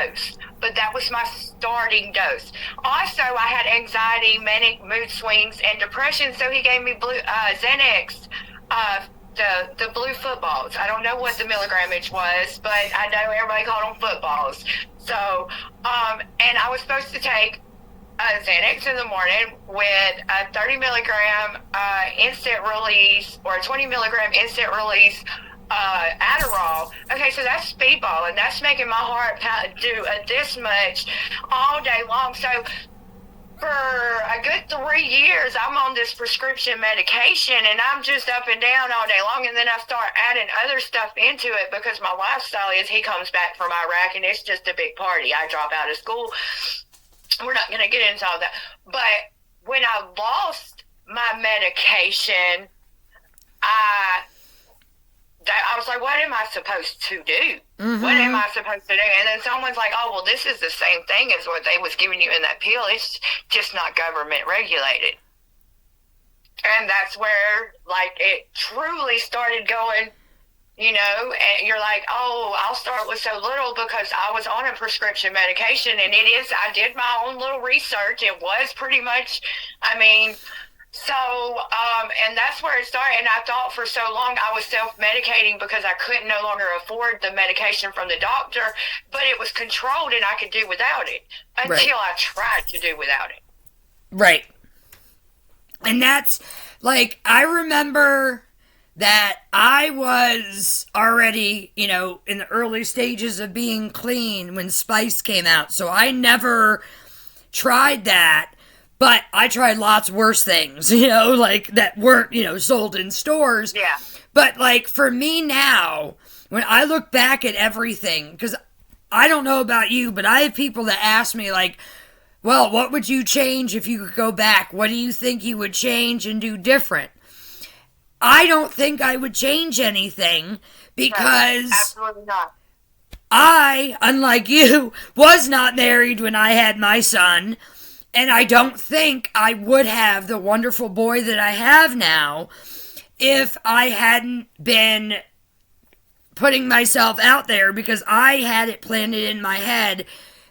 dose, but that was my starting dose. Also, I had anxiety, manic mood swings, and depression, so he gave me Xanax, the blue footballs. I don't know what the milligrammage was, but I know everybody called them footballs. So, and I was supposed to take Xanax in the morning with a 30 milligram instant release or a 20 milligram instant release Adderall. Okay, so that's speedball, and that's making my heart do this much all day long. So for a good 3 years, I'm on this prescription medication, and I'm just up and down all day long. And then I start adding other stuff into it because my lifestyle is he comes back from Iraq, and it's just a big party. I drop out of school. We're not going to get into all that. But when I lost my medication, I was like, what am I supposed to do? Mm-hmm. What am I supposed to do? And then someone's like, oh, well, this is the same thing as what they was giving you in that pill. It's just not government regulated. And that's where, like, it truly started going, you know, and you're like, oh, I'll start with so little because I was on a prescription medication. And I did my own little research. It was pretty much, so, and that's where it started. And I thought for so long I was self-medicating because I couldn't no longer afford the medication from the doctor, but it was controlled and I could do without it until I tried to do without it. Right. And that's, like, I remember that I was already, you know, in the early stages of being clean when Spice came out. So I never tried that, but I tried lots worse things, you know, like that weren't, you know, sold in stores. Yeah. But like for me now, when I look back at everything, because I don't know about you, but I have people that ask me like, well, what would you change if you could go back? What do you think you would change and do different? I don't think I would change anything because absolutely not. I, unlike you, was not married when I had my son, and I don't think I would have the wonderful boy that I have now if I hadn't been putting myself out there, because I had it planted in my head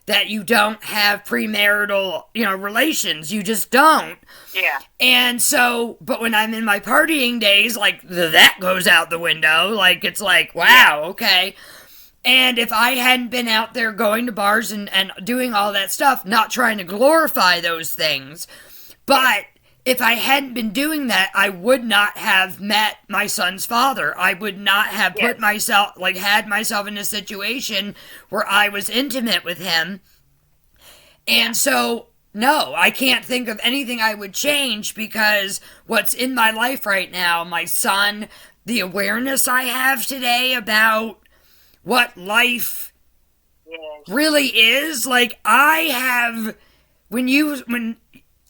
that you don't have premarital, you know, relations. You just don't. Yeah. And so, but when I'm in my partying days, like, that goes out the window. Like, it's like, wow, okay. And if I hadn't been out there going to bars and doing all that stuff, not trying to glorify those things, but if I hadn't been doing that, I would not have met my son's father. I would not have put myself, like, had myself in a situation where I was intimate with him. And so, no, I can't think of anything I would change, because what's in my life right now, my son, the awareness I have today about what life really is, like, I have, when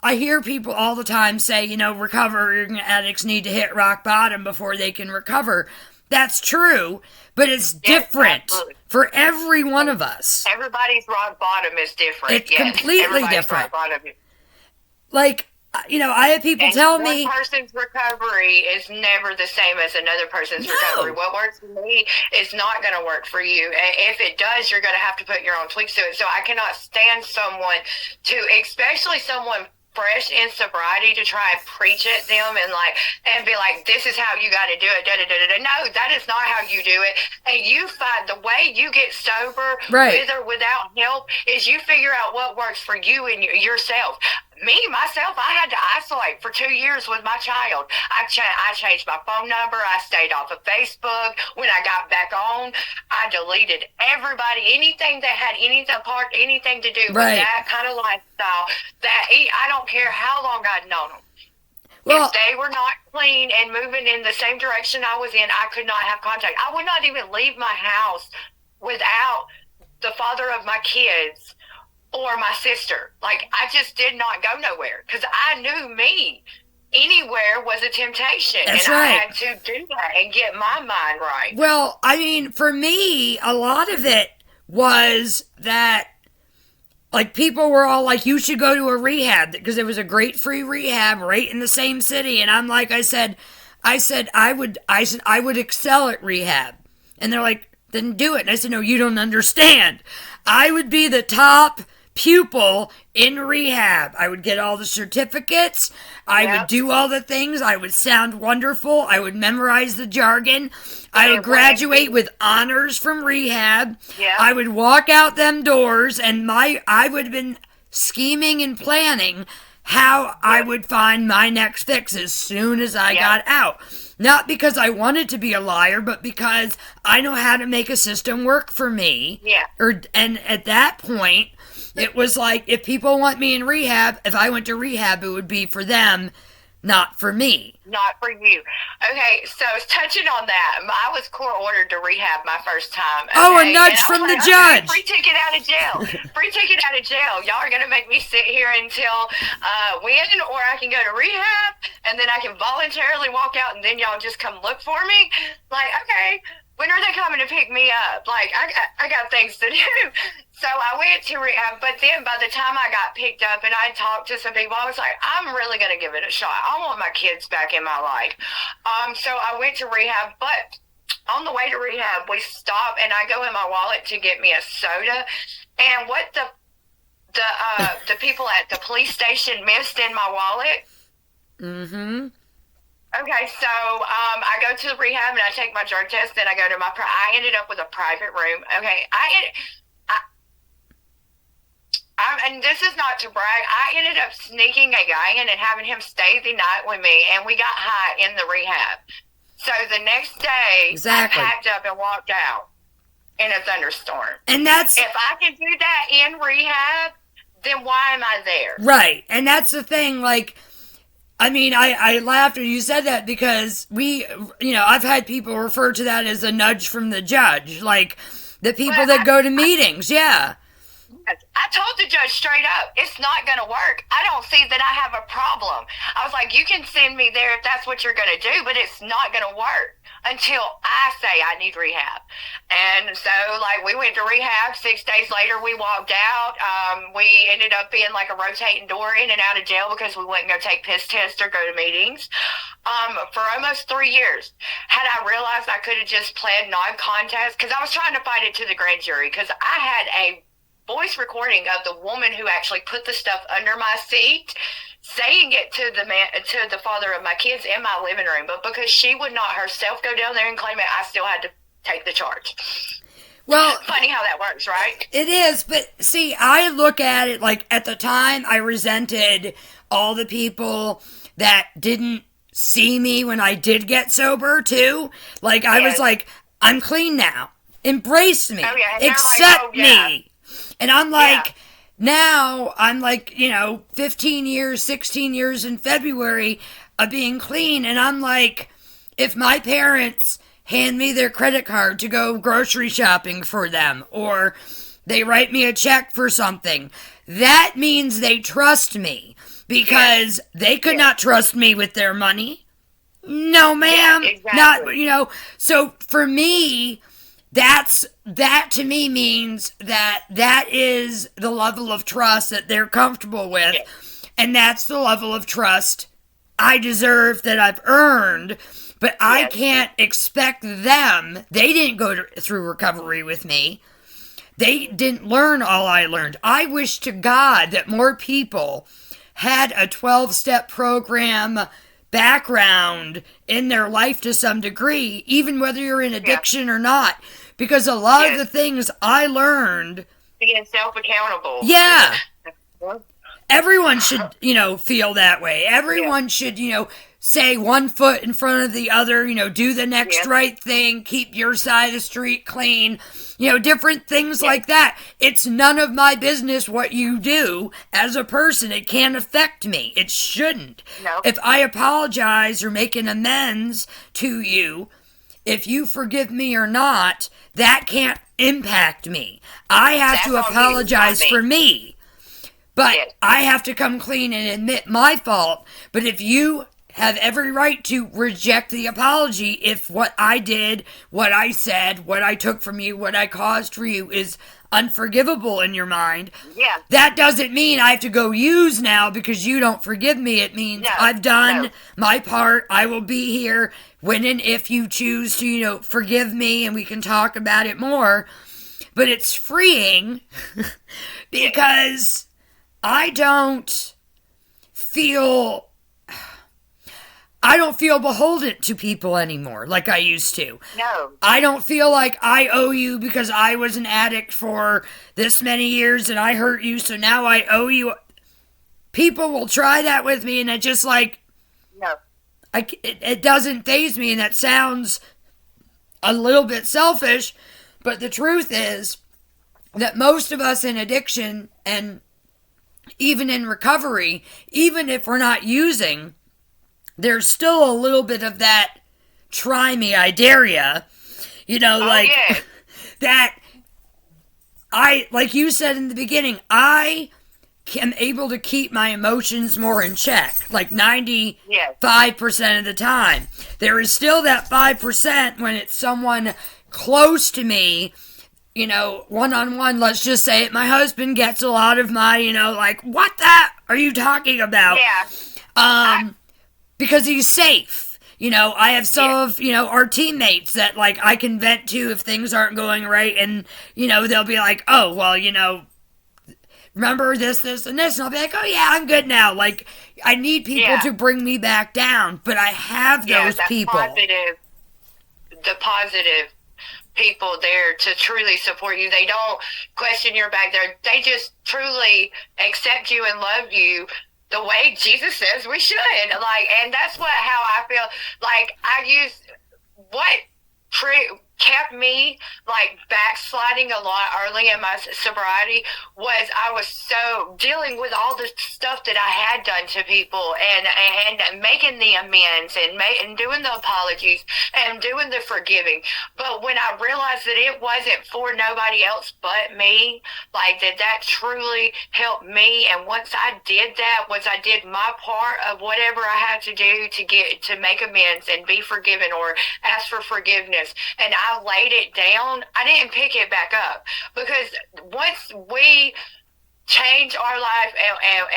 I hear people all the time say, you know, recovering addicts need to hit rock bottom before they can recover. That's true, but it's different for every one of us. Everybody's rock bottom is different. It's completely different. Like, you know, I have people tell me one person's recovery is never the same as another person's recovery. What works for me is not going to work for you. If it does, you're going to have to put your own tweaks to it. So I cannot stand someone especially someone fresh in sobriety, to try and preach at them and be like, this is how you got to do it. Da, da, da, da. No, that is not how you do it. And you find the way you get sober, with or without help, is you figure out what works for you and yourself. Myself, I had to isolate for 2 years with my child. I changed my phone number. I stayed off of Facebook. When I got back on, I deleted everybody, anything that had anything to do with that kind of lifestyle. I don't care how long I'd known them. If they were not clean and moving in the same direction I was in, I could not have contact. I would not even leave my house without the father of my kids or my sister. Like, I just did not go nowhere because I knew me. Anywhere was a temptation. That's and right. I had to do that and get my mind right. Well, I mean, for me, a lot of it was that, like, people were all like, you should go to a rehab, because there was a great free rehab right in the same city. And I'm like, I said I would excel at rehab. And they're like, then do it. And I said, no, you don't understand. I would be the top pupil in rehab. I would get all the certificates. I would do all the things. I would sound wonderful. I would memorize the jargon. I would graduate with honors from rehab. Yep. I would walk out them doors, and I would have been scheming and planning how I would find my next fix as soon as I got out. Not because I wanted to be a liar, but because I know how to make a system work for me. Yeah. And at that point, it was like, if people want me in rehab, if I went to rehab, it would be for them, not for me. Not for you. Okay, so touching on that, I was court ordered to rehab my first time. Okay? Oh, a nudge from the judge. Free ticket out of jail. Free ticket out of jail. Y'all are going to make me sit here until when, or I can go to rehab, and then I can voluntarily walk out, and then y'all just come look for me? Like, okay, when are they coming to pick me up? Like, I got things to do. So I went to rehab, but then by the time I got picked up and I talked to some people, I was like, I'm really going to give it a shot. I want my kids back in my life. So I went to rehab, but on the way to rehab, we stop and I go in my wallet to get me a soda. And what the people at the police station missed in my wallet. Mm-hmm. Okay, so I go to the rehab and I take my drug test. Then I go to I ended up with a private room. Okay, and this is not to brag, I ended up sneaking a guy in and having him stay the night with me, and we got high in the rehab. So the next day, I packed up and walked out in a thunderstorm. And that's... If I can do that in rehab, then why am I there? Right, and that's the thing, like... I mean, I laughed when you said that because I've had people refer to that as a nudge from the judge, like the people that go to meetings, yeah. I told the judge straight up, it's not going to work. I don't see that I have a problem. I was like, you can send me there if that's what you're going to do, but it's not going to work until I say I need rehab. And so, like, we went to rehab. 6 days later, we walked out. We ended up being like a rotating door in and out of jail because we wouldn't go take piss tests or go to meetings for almost 3 years. Had I realized I could have just pled non-contest, because I was trying to fight it to the grand jury, because I had a voice recording of the woman who actually put the stuff under my seat, saying it to the father of my kids in my living room. But because she would not herself go down there and claim it, I still had to take the charge. Well, funny how that works, right? It is, but see, I look at it like at the time I resented all the people that didn't see me when I did get sober too. Like, I was like, I'm clean now. Embrace me. Oh, yeah. Accept me. And I'm like, now I'm like, 15 years, 16 years in February of being clean. And I'm like, if my parents hand me their credit card to go grocery shopping for them, or they write me a check for something, that means they trust me, because they could not trust me with their money. No, ma'am. Yeah, exactly. Not, so for me, that to me means that is the level of trust that they're comfortable with. Yeah. And that's the level of trust I deserve, that I've earned. But I can't expect them. They didn't go through recovery with me. They didn't learn all I learned. I wish to God that more people had a 12-step program background in their life to some degree, even whether you're in addiction or not. Because a lot of the things I learned... Being self-accountable. Yeah. Everyone should, feel that way. Everyone should, say one foot in front of the other, do the next right thing, keep your side of the street clean, different things like that. It's none of my business what you do as a person. It can't affect me. It shouldn't. No. If I apologize or make an amends to you, if you forgive me or not, that can't impact me. I have to apologize for me. But I have to come clean and admit my fault. But if you have every right to reject the apology, if what I did, what I said, what I took from you, what I caused for you is unforgivable in your mind, that doesn't mean I have to go use now because you don't forgive me. It means I've done my part. I will be here when and if you choose to, forgive me and we can talk about it more. but it's freeing because I don't feel beholden to people anymore like I used to. No. I don't feel like I owe you because I was an addict for this many years and I hurt you, so now I owe you. People will try that with me, and it just like, No. It doesn't faze me, and that sounds a little bit selfish, but the truth is that most of us in addiction and even in recovery, even if we're not using, there's still a little bit of that try me, I dare ya. Yeah. That like you said in the beginning, I am able to keep my emotions more in check, like 95% of the time. There is still that 5% when it's someone close to me, one-on-one, let's just say it. My husband gets a lot of my, like, what the are you talking about? Yeah. Because he's safe. I have some of, our teammates that, like, I can vent to if things aren't going right, and, they'll be like, oh, well, remember this, and this, and I'll be like, oh, yeah, I'm good now. Like, I need people to bring me back down, but I have those people. The positive people there to truly support you. They don't question your back there. They just truly accept you and love you the way Jesus says we should. Like, and that's how I feel. Like, what kept me like backsliding a lot early in my sobriety was I was so dealing with all the stuff that I had done to people and making the amends and doing the apologies and doing the forgiving. But when I realized that it wasn't for nobody else but me, like that truly helped me. And once I did my part of whatever I had to do to make amends and be forgiven or ask for forgiveness, and I laid it down, I didn't pick it back up, because once we change our life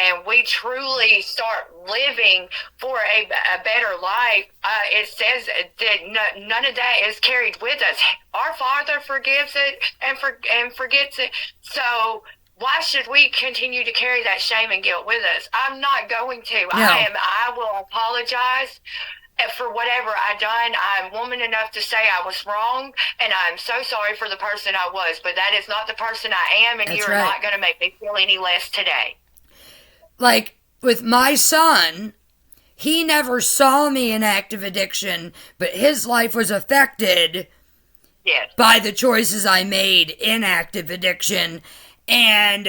and we truly start living for a better life, it says that none of that is carried with us. Our Father forgives it and forgets it. So why should we continue to carry that shame and guilt with us? I'm not going to. No. I will apologize for whatever I done. I'm woman enough to say I was wrong, and I'm so sorry for the person I was, but that is not the person I am, and you're not going to make me feel any less today. Like, with my son, he never saw me in active addiction, but his life was affected by the choices I made in active addiction, and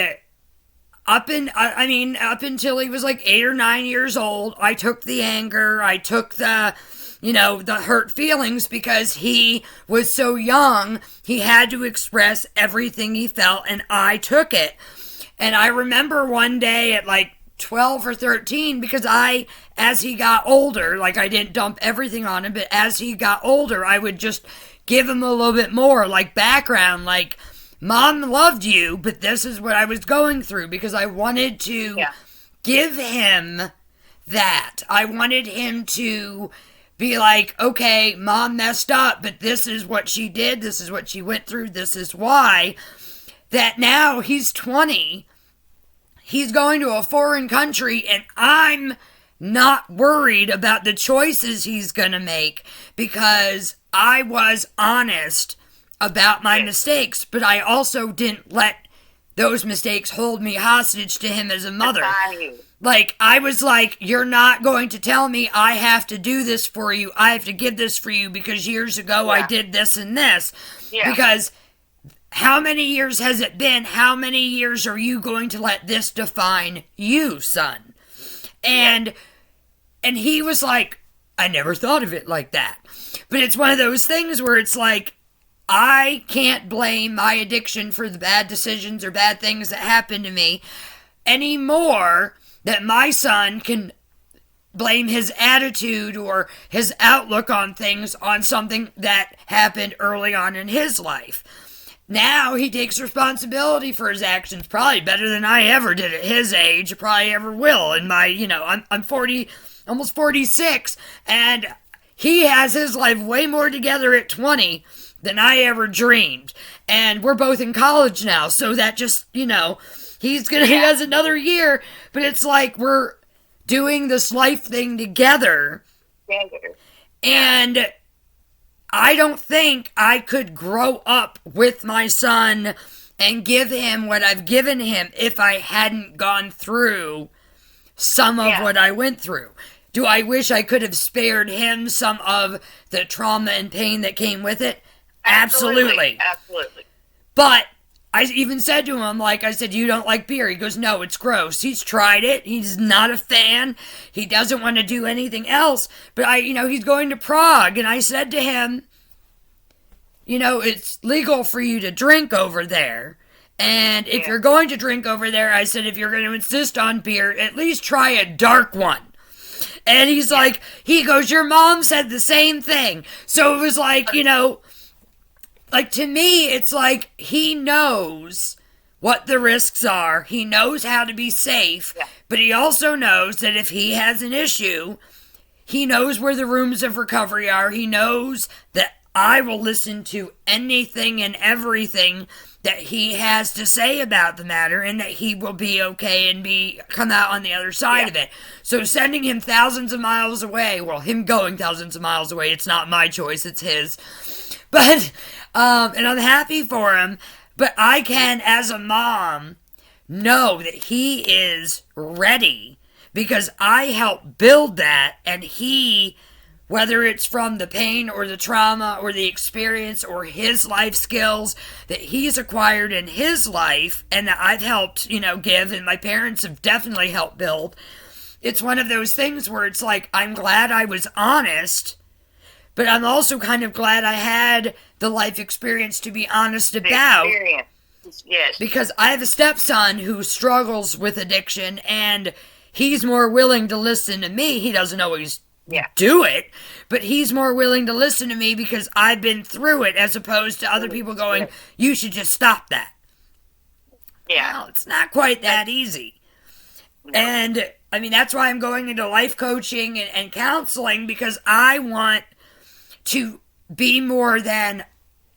up until he was like 8 or 9 years old, I took the anger, I took the hurt feelings, because he was so young, he had to express everything he felt, and I took it. And I remember one day at like 12 or 13, because as he got older, like, I didn't dump everything on him, but as he got older, I would just give him a little bit more, like, background, like, Mom loved you, but this is what I was going through, because I wanted to give him that. I wanted him to be like, okay, Mom messed up, but this is what she did, this is what she went through, this is why. That now he's 20, he's going to a foreign country, and I'm not worried about the choices he's going to make, because I was honest about my mistakes, but I also didn't let those mistakes hold me hostage to him as a mother. Like, I was like, you're not going to tell me I have to do this for you, I have to give this for you, because years ago I did this and this. Because how many years has it been? How many years are you going to let this define you, son? And he was like, I never thought of it like that. But it's one of those things where it's like, I can't blame my addiction for the bad decisions or bad things that happened to me any more than my son can blame his attitude or his outlook on things on something that happened early on in his life. Now he takes responsibility for his actions, probably better than I ever did at his age, probably ever will. In my, I'm 40, almost 46, and he has his life way more together at 20 than I ever dreamed. And we're both in college now, so that just, he has another year, but it's like we're doing this life thing together. And I don't think I could grow up with my son and give him what I've given him if I hadn't gone through some of what I went through. Do I wish I could have spared him some of the trauma and pain that came with it? Absolutely. But I even said to him, I said, you don't like beer? He goes, no, it's gross. He's tried it. He's not a fan. He doesn't want to do anything else. But he's going to Prague. And I said to him, it's legal for you to drink over there. And if you're going to drink over there, I said, if you're going to insist on beer, at least try a dark one. And he's like, he goes, your mom said the same thing. So it was to me, it's like he knows what the risks are. He knows how to be safe. But he also knows that if he has an issue, he knows where the rooms of recovery are. He knows that I will listen to anything and everything that he has to say about the matter, and that he will be okay and come out on the other side of it. So sending him thousands of miles away, well, him going thousands of miles away, it's not my choice, it's his. But, and I'm happy for him, but I can, as a mom, know that he is ready, because I helped build that, and he, whether it's from the pain or the trauma or the experience or his life skills that he's acquired in his life and that I've helped, give, and my parents have definitely helped build. It's one of those things where it's like, I'm glad I was honest, but I'm also kind of glad I had the life experience to be honest about. Yes. Because I have a stepson who struggles with addiction, and he's more willing to listen to me. He doesn't always do it, but he's more willing to listen to me because I've been through it, as opposed to other people going, you should just stop that. Well, it's not quite that easy. And that's why I'm going into life coaching and counseling, because I want to be more than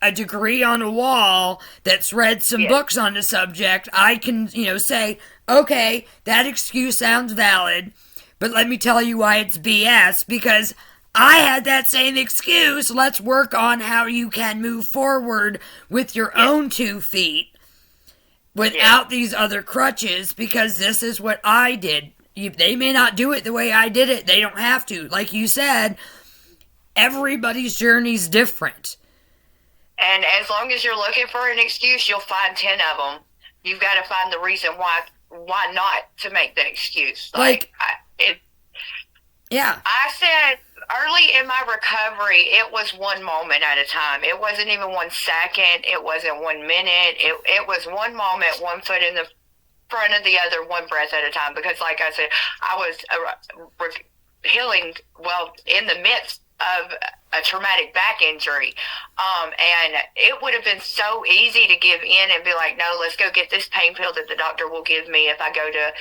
a degree on a wall that's read some books on the subject. I can, say, okay, that excuse sounds valid, but let me tell you why it's BS, because I had that same excuse. Let's work on how you can move forward with your own 2 feet without these other crutches, because this is what I did. They may not do it the way I did it. They don't have to. Like you said, everybody's journey's different. And as long as you're looking for an excuse, you'll find 10 of them. You've got to find the reason why not to make the excuse. I said early in my recovery, it was one moment at a time. It wasn't even 1 second. It wasn't 1 minute. It was one moment, one foot in the front of the other, one breath at a time. Because like I said, I was healing, in the midst of a traumatic back injury. And it would have been so easy to give in and be like, no, let's go get this pain pill that the doctor will give me if I go to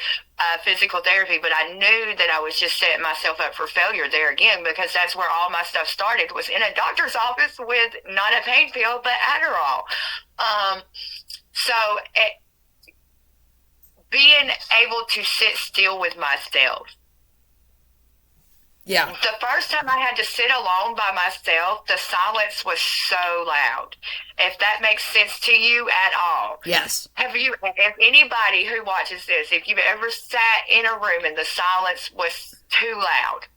physical therapy. But I knew that I was just setting myself up for failure there again, because that's where all my stuff started, was in a doctor's office with not a pain pill, but Adderall. Being able to sit still with myself. Yeah. The first time I had to sit alone by myself, the silence was so loud. If that makes sense to you at all. Yes. If anybody who watches this, if you've ever sat in a room and the silence was too loud,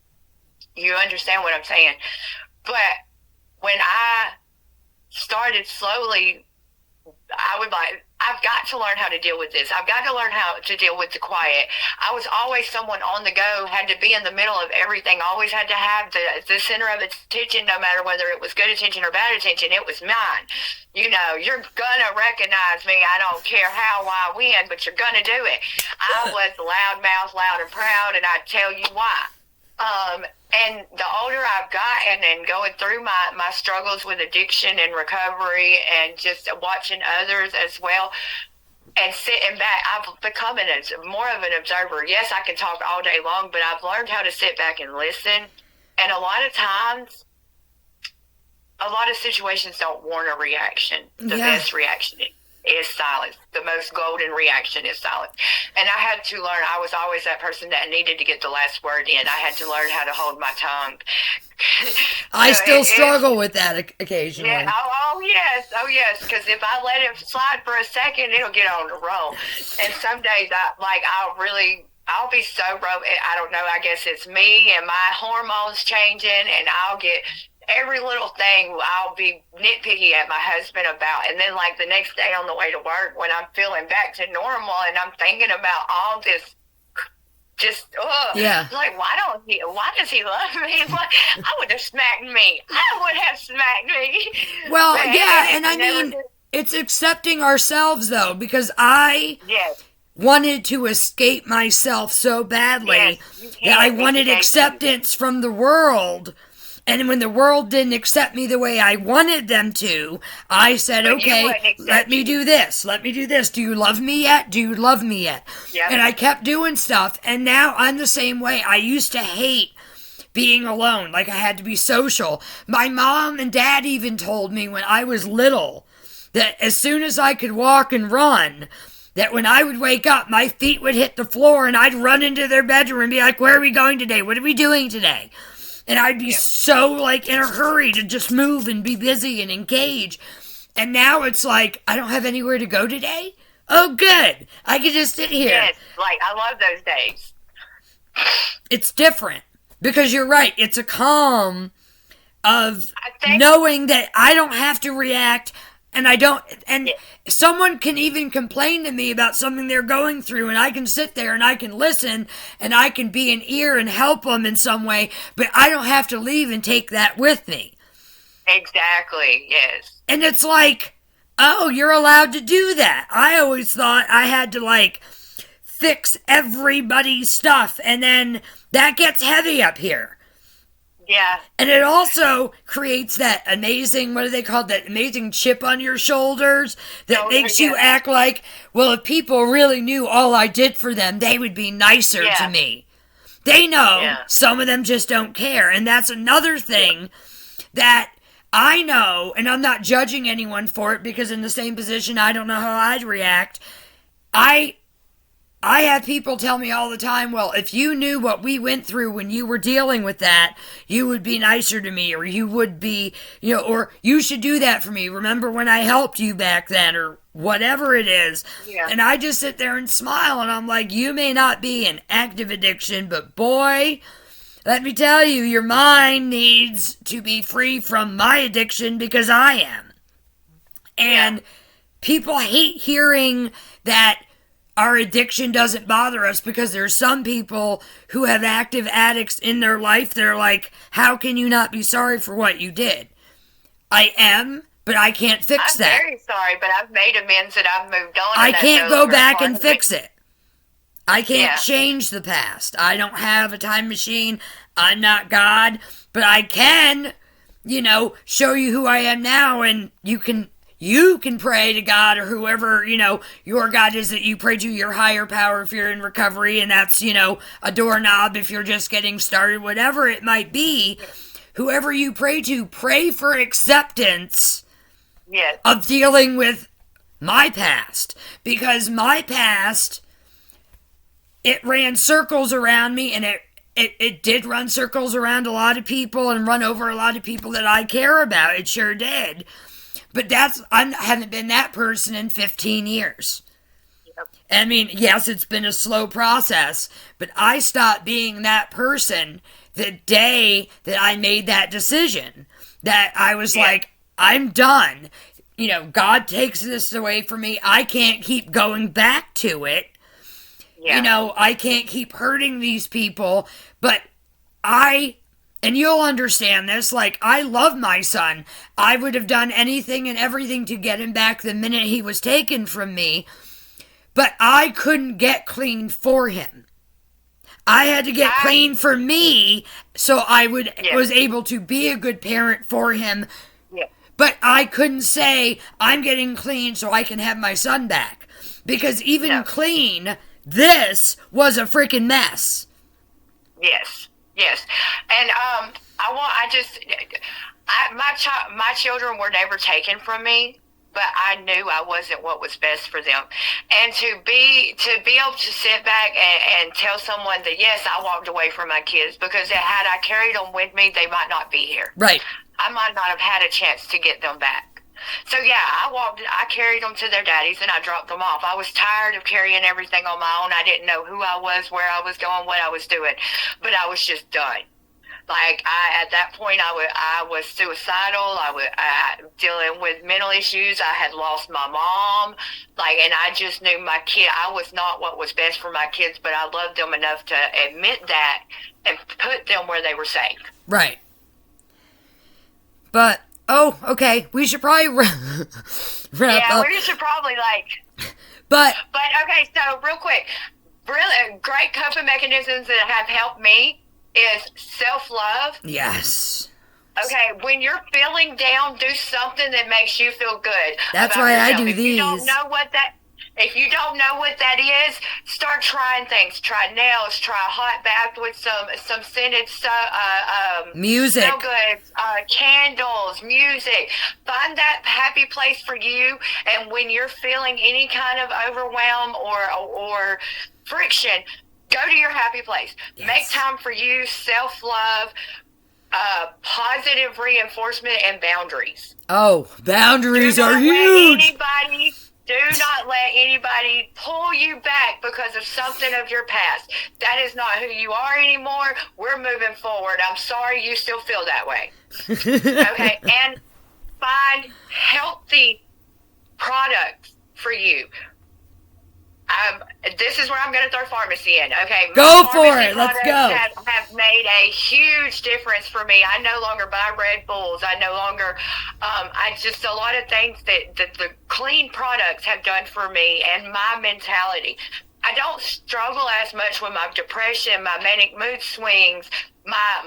you understand what I'm saying. But when I started slowly, I would I've got to learn how to deal with this. I've got to learn how to deal with the quiet. I was always someone on the go, had to be in the middle of everything, always had to have the center of attention, no matter whether it was good attention or bad attention. It was mine. You're going to recognize me. I don't care how, why, when, but you're going to do it. I was loud mouth, loud and proud, and I'd tell you why. And the older I've gotten and going through my struggles with addiction and recovery and just watching others as well and sitting back, I've become more of an observer. Yes, I can talk all day long, but I've learned how to sit back and listen. And a lot of times a lot of situations don't warrant a reaction. The Yeah. best reaction is silence. The most golden reaction is silence. And I had to learn, I was always that person that needed to get the last word in. I had to learn how to hold my tongue. I still struggle with that occasionally. Yeah, oh yes, because if I let it slide for a second, it'll get on the roll. And some days, I'll be so broke. I don't know, I guess it's me and my hormones changing, and I'll get every little thing I'll be nitpicky at my husband about. And then, like, the next day on the way to work, when I'm feeling back to normal and I'm thinking about all this, just, yeah. Like, why does he love me? I would have smacked me. I would have smacked me. Well, yeah, and I mean, it's accepting ourselves, though, because I wanted to escape myself so badly that I wanted acceptance from the world. And when the world didn't accept me the way I wanted them to, I said, okay, let me do this. Let me do this. Do you love me yet? Do you love me yet? Yep. And I kept doing stuff. And now I'm the same way. I used to hate being alone. Like, I had to be social. My mom and dad even told me when I was little that as soon as I could walk and run, that when I would wake up, my feet would hit the floor and I'd run into their bedroom and be like, where are we going today? What are we doing today? And I'd be so, like, in a hurry to just move and be busy and engage. And now it's like, I don't have anywhere to go today? Oh, good. I can just sit here. Yes, like, I love those days. It's different. Because you're right. It's a calm of knowing that I don't have to react. And I don't, and someone can even complain to me about something they're going through, and I can sit there and I can listen and I can be an ear and help them in some way, but I don't have to leave and take that with me. Exactly, yes. And it's like, oh, you're allowed to do that. I always thought I had to, like, fix everybody's stuff, and then that gets heavy up here. Yeah. And it also creates that amazing, what do they call it, that amazing chip on your shoulders that makes you act like, well, if people really knew all I did for them, they would be nicer to me. They know some of them just don't care. And that's another thing that I know, and I'm not judging anyone for it because in the same position, I don't know how I'd react. I have people tell me all the time, well, if you knew what we went through when you were dealing with that, you would be nicer to me, or you would be, or you should do that for me. Remember when I helped you back then, or whatever it is. Yeah. And I just sit there and smile, and I'm like, you may not be an active addiction, but boy, let me tell you, your mind needs to be free from my addiction because I am. And people hate hearing that our addiction doesn't bother us because there's some people who have active addicts in their life. They're like, how can you not be sorry for what you did? I am, but I can't fix that. I'm very sorry, but I've made amends and I've moved on. I can't go back and fix it. I can't change the past. I don't have a time machine. I'm not God, but I can, show you who I am now, and you can pray to God or whoever, your God is that you pray to, your higher power if you're in recovery, and that's, a doorknob if you're just getting started, whatever it might be. Whoever you pray to, pray for acceptance of dealing with my past. Because my past, it ran circles around me, and it did run circles around a lot of people and run over a lot of people that I care about. It sure did. But I haven't been that person in 15 years. Yep. I mean, yes, it's been a slow process, but I stopped being that person the day that I made that decision. That I was like, I'm done. God takes this away from me. I can't keep going back to it. Yeah. I can't keep hurting these people, but and you'll understand this, like, I love my son. I would have done anything and everything to get him back the minute he was taken from me, but I couldn't get clean for him. I had to get clean for me so I was able to be a good parent for him, but I couldn't say, I'm getting clean so I can have my son back, because even clean, this was a freaking mess. Yes. Yes, and My children were never taken from me, but I knew I wasn't what was best for them. And to be able to sit back and tell someone that yes, I walked away from my kids because had I carried them with me, they might not be here. Right. I might not have had a chance to get them back. So yeah, I carried them to their daddies and I dropped them off. I was tired of carrying everything on my own. I didn't know who I was, where I was going, what I was doing, but I was just done. Like at that point, I was suicidal. I was dealing with mental issues. I had lost my mom. And I just knew my kid. I was not what was best for my kids, but I loved them enough to admit that and put them where they were safe. Right. But okay, we should probably wrap yeah, up. we should probably But okay, so real quick, really great coping mechanisms that have helped me is self-love. Yes. Okay, when you're feeling down, do something that makes you feel good. That's why yourself. I do if these. If you don't know what that is, start trying things. Try nails. Try a hot bath with some scented music. Smell good. Candles, music. Find that happy place for you. And when you're feeling any kind of overwhelm or friction, go to your happy place. Yes. Make time for you, self-love, positive reinforcement, and boundaries. Oh, boundaries are huge. Do not let anybody pull you back because of something of your past. That is not who you are anymore. We're moving forward. I'm sorry you still feel that way. Okay? And find healthy products for you. This is where I'm going to throw pharmacy in. Okay, go for it. Let's go. Have made a huge difference for me. I no longer buy Red Bulls. I no longer. I just a lot of things that the clean products have done for me and my mentality. I don't struggle as much with my depression, my manic mood swings, my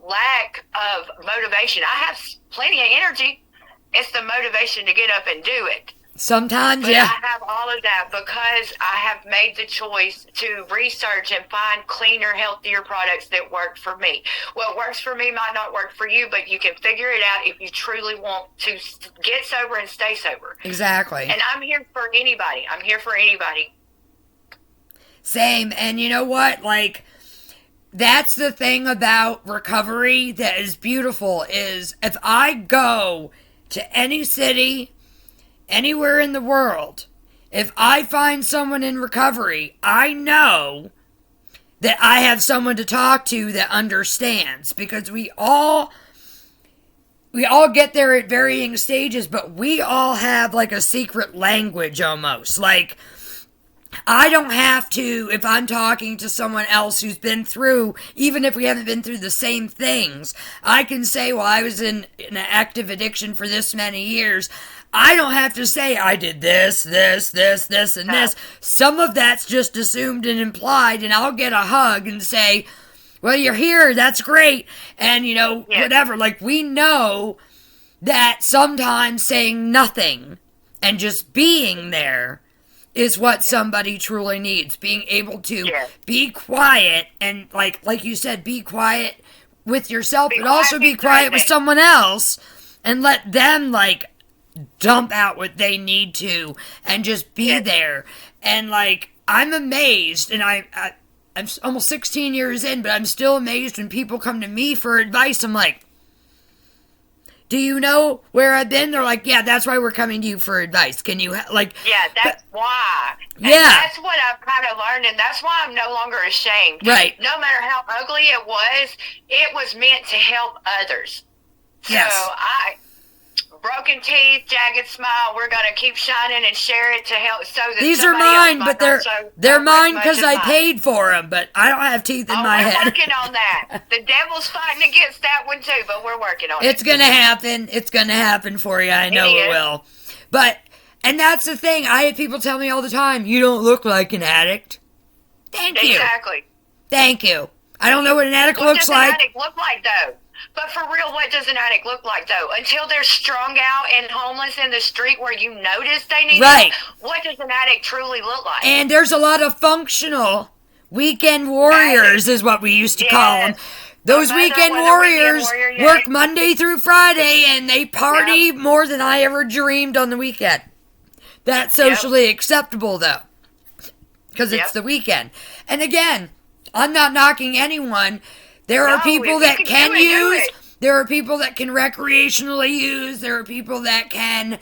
lack of motivation. I have plenty of energy. It's the motivation to get up and do it. Sometimes, but yeah. I have all of that because I have made the choice to research and find cleaner, healthier products that work for me. What works for me might not work for you, but you can figure it out if you truly want to get sober and stay sober. Exactly. And I'm here for anybody. Same. And you know what? That's the thing about recovery that is beautiful is if I go to any city, anywhere in the world, if I find someone in recovery, I know that I have someone to talk to that understands because we all get there at varying stages, but we all have a secret language almost. I don't have to, if I'm talking to someone else who's been through, even if we haven't been through the same things, I can say, well, I was in an active addiction for this many years. I don't have to say I did this, and this. Some of that's just assumed and implied, and I'll get a hug and say, well, you're here, that's great, and, whatever. We know that sometimes saying nothing and just being there is what somebody truly needs. Being able to be quiet and, like you said, be quiet with yourself, but also be quiet with someone else and let them, dump out what they need to and just be there. And I'm amazed, and I'm almost 16 years in, but I'm still amazed when people come to me for advice. I'm like, do you know where I've been? They're like, yeah, that's why we're coming to you for advice. Can you yeah, that's why. And yeah, that's what I've kind of learned, and that's why I'm no longer ashamed. Right. No matter how ugly it was meant to help others. Yes. So broken teeth, jagged smile, we're going to keep shining and share it to help so that these are mine, but they're mine because I paid for them, but I don't have teeth in my head. We're working on that. The devil's fighting against that one too, but we're working on it. It's going to happen. It's going to happen for you. I know it will. And that's the thing. I have people tell me all the time, you don't look like an addict. Thank you. Exactly. Thank you. I don't know what an addict looks like. What does an addict look like, though? But for real, what does an addict look like, though? Until they're strung out and homeless in the street where you notice they need help, what does an addict truly look like? And there's a lot of functional weekend warriors is what we used to call them. Those My mother weekend was a warriors warrior, yeah. work Monday through Friday, and they party more than I ever dreamed on the weekend. That's socially acceptable, though, because it's the weekend. And again, I'm not knocking anyone. There are people that can use. There are people that can recreationally use. There are people that can,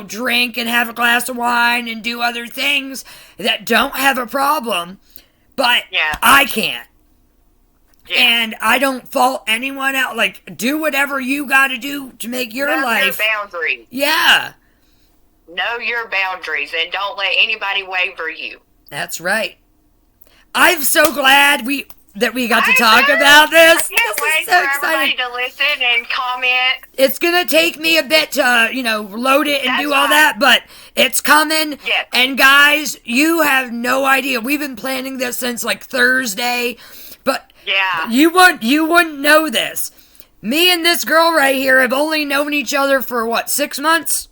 drink and have a glass of wine and do other things that don't have a problem. But I can't. Yeah. And I don't fault anyone out. Like, do whatever you got to do to make your life. Know your boundaries. Yeah. Know your boundaries and don't let anybody waver you. That's right. I'm so glad that we got to talk about this. I can't wait for everybody to listen and comment. It's going to take me a bit to, load it and do all that, but it's coming. Yes. And guys, you have no idea. We've been planning this since like Thursday, but you wouldn't know this. Me and this girl right here have only known each other for 6 months?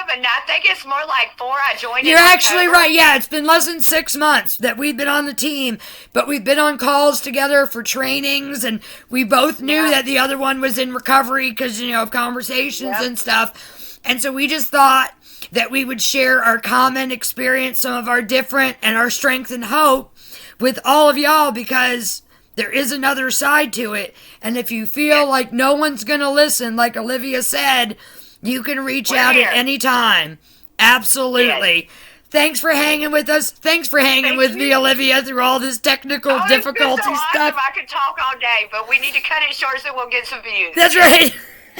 But I think it's more like 4. I joined. You're actually right. Yeah, it's been less than 6 months that we've been on the team, but we've been on calls together for trainings, and we both knew that the other one was in recovery because, of conversations and stuff. And so we just thought that we would share our common experience, some of our different, and our strength and hope with all of y'all, because there is another side to it. And if you feel like no one's going to listen, like Olivia said, you can reach out at any time. Absolutely. Yes. Thanks for hanging with us. Thanks for hanging with me, Olivia, through all this technical difficulty so stuff. Awesome. I could talk all day, but we need to cut it short so we'll get some views. That's right.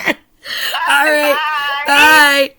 All right. Bye. Bye.